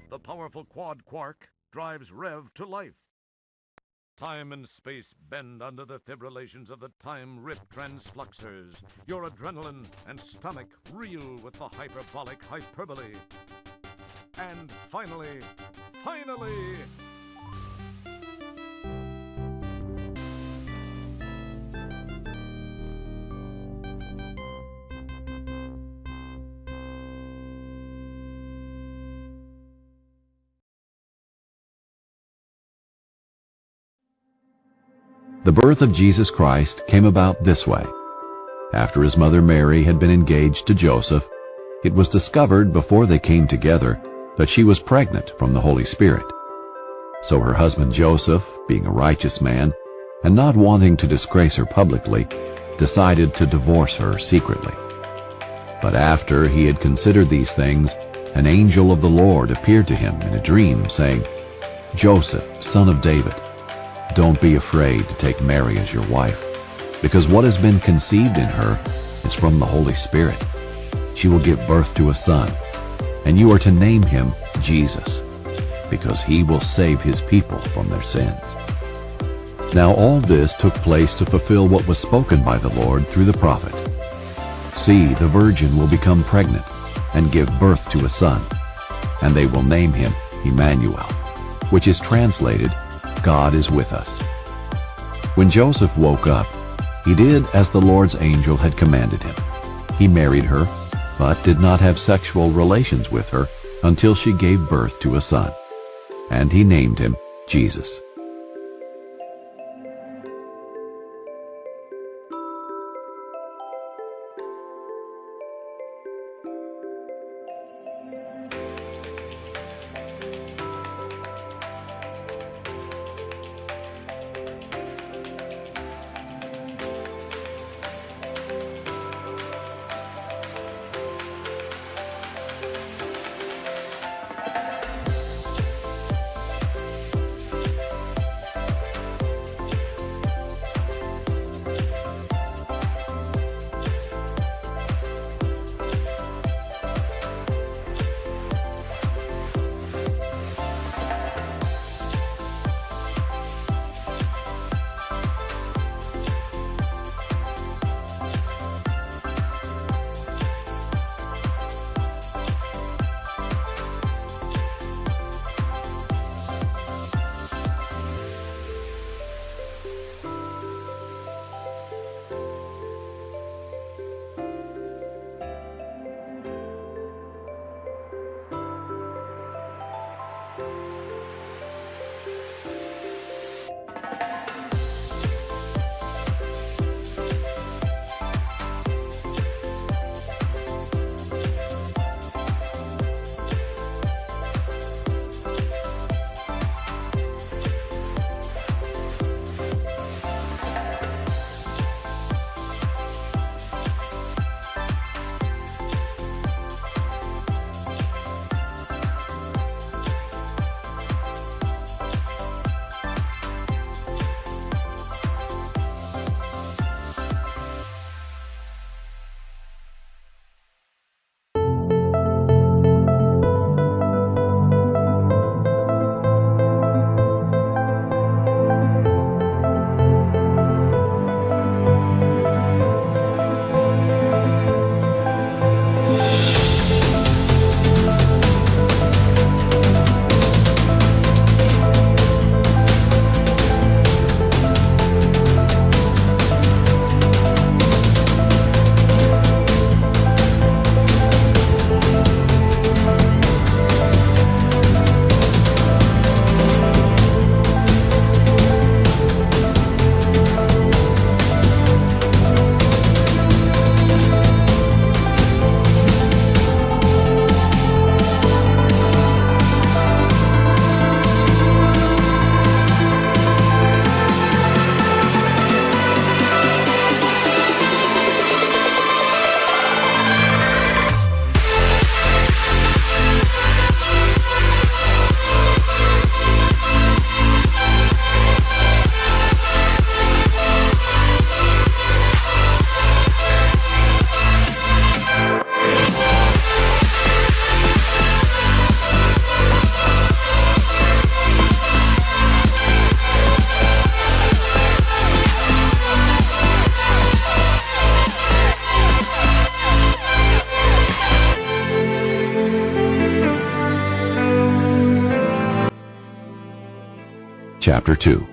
The powerful quad quark drives Rev to life. Time and space bend under the fibrillations of the time-rip transfluxers. Your adrenaline and stomach reel with the hyperbolic hyperbole. And finally... The birth of Jesus Christ came about this way. After his mother Mary had been engaged to Joseph, it was discovered before they came together that she was pregnant from the Holy Spirit. So her husband Joseph, being a righteous man, and not wanting to disgrace her publicly, decided to divorce her secretly. But after he had considered these things, an angel of the Lord appeared to him in a dream, saying, "Joseph, son of David, don't be afraid to take Mary as your wife, because what has been conceived in her is from the Holy Spirit. She will give birth to a son, and you are to name him Jesus, because he will save his people from their sins." Now all this took place to fulfill what was spoken by the Lord through the prophet. "See, the virgin will become pregnant and give birth to a son, and they will name him Emmanuel," which is translated, God is with us. When Joseph woke up, he did as the Lord's angel had commanded him. He married her, but did not have sexual relations with her until she gave birth to a son, and he named him Jesus. Chapter 2.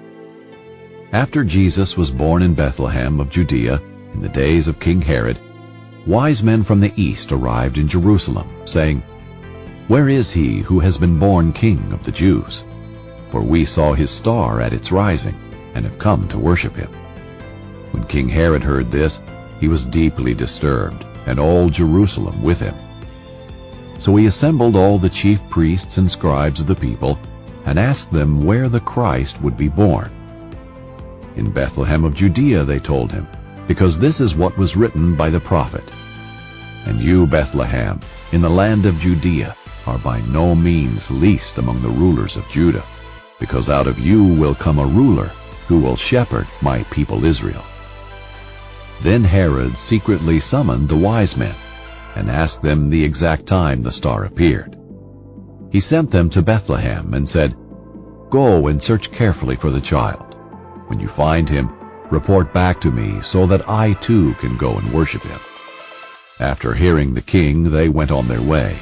After Jesus was born in Bethlehem of Judea, in the days of King Herod, wise men from the east arrived in Jerusalem, saying, "Where is he who has been born King of the Jews? For we saw his star at its rising, and have come to worship him." When King Herod heard this, he was deeply disturbed, and all Jerusalem with him. So he assembled all the chief priests and scribes of the people, and asked them where the Christ would be born. "In Bethlehem of Judea," they told him, "because this is what was written by the prophet. And you, Bethlehem, in the land of Judea, are by no means least among the rulers of Judah, because out of you will come a ruler who will shepherd my people Israel." Then Herod secretly summoned the wise men, and asked them the exact time the star appeared. He sent them to Bethlehem and said, "Go and search carefully for the child. When you find him, report back to me so that I too can go and worship him." After hearing the king, they went on their way.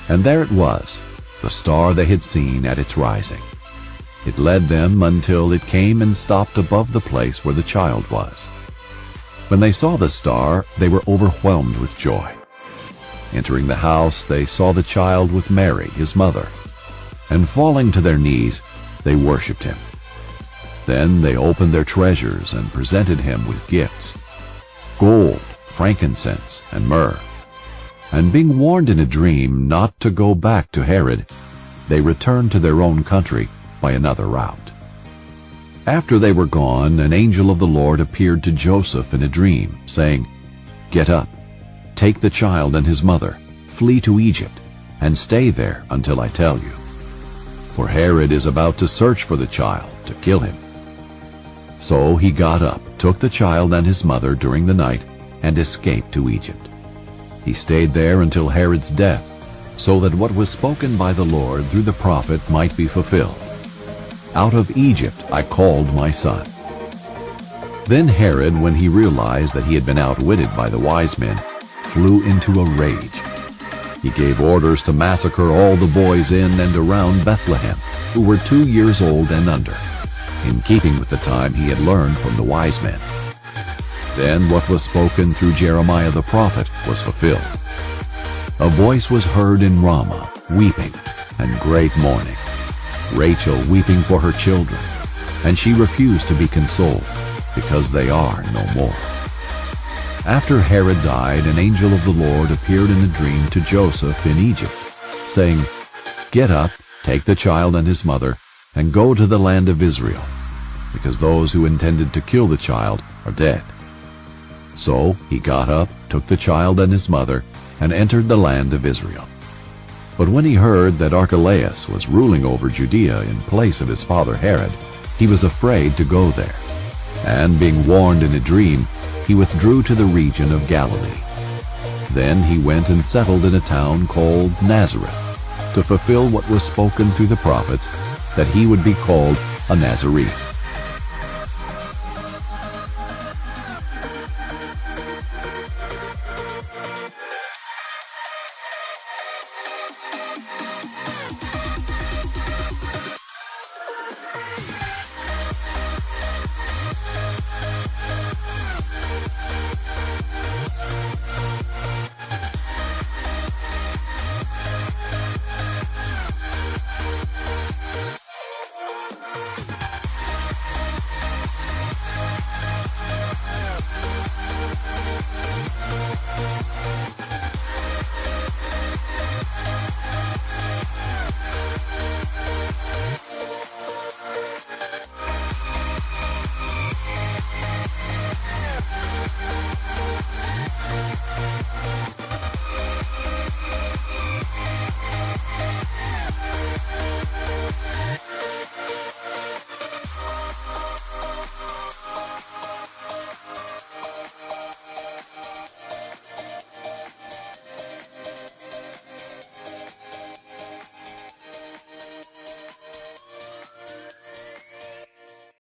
And there it was, the star they had seen at its rising. It led them until it came and stopped above the place where the child was. When they saw the star, they were overwhelmed with joy. Entering the house, they saw the child with Mary, his mother, and falling to their knees, they worshipped him. Then they opened their treasures and presented him with gifts: gold, frankincense, and myrrh. And being warned in a dream not to go back to Herod, they returned to their own country by another route. After they were gone, an angel of the Lord appeared to Joseph in a dream, saying, "Get up, take the child and his mother, flee to Egypt, and stay there until I tell you. For Herod is about to search for the child to kill him." So he got up, took the child and his mother during the night, and escaped to Egypt. He stayed there until Herod's death, so that what was spoken by the Lord through the prophet might be fulfilled: "Out of Egypt I called my son." Then Herod, when he realized that he had been outwitted by the wise men, flew into a rage. He gave orders to massacre all the boys in and around Bethlehem who were 2 years old and under, in keeping with the time he had learned from the wise men. Then what was spoken through Jeremiah the prophet was fulfilled. A voice was heard in Ramah, weeping and great mourning, Rachel weeping for her children, and she refused to be consoled, because they are no more. After Herod died, an angel of the Lord appeared in a dream to Joseph in Egypt, saying, "Get up, take the child and his mother, and go to the land of Israel, because those who intended to kill the child are dead." So he got up, took the child and his mother, and entered the land of Israel. But when he heard that Archelaus was ruling over Judea in place of his father Herod, he was afraid to go there. And being warned in a dream, he withdrew to the region of Galilee. Then he went and settled in a town called Nazareth, to fulfill what was spoken through the prophets, that he would be called a Nazarene.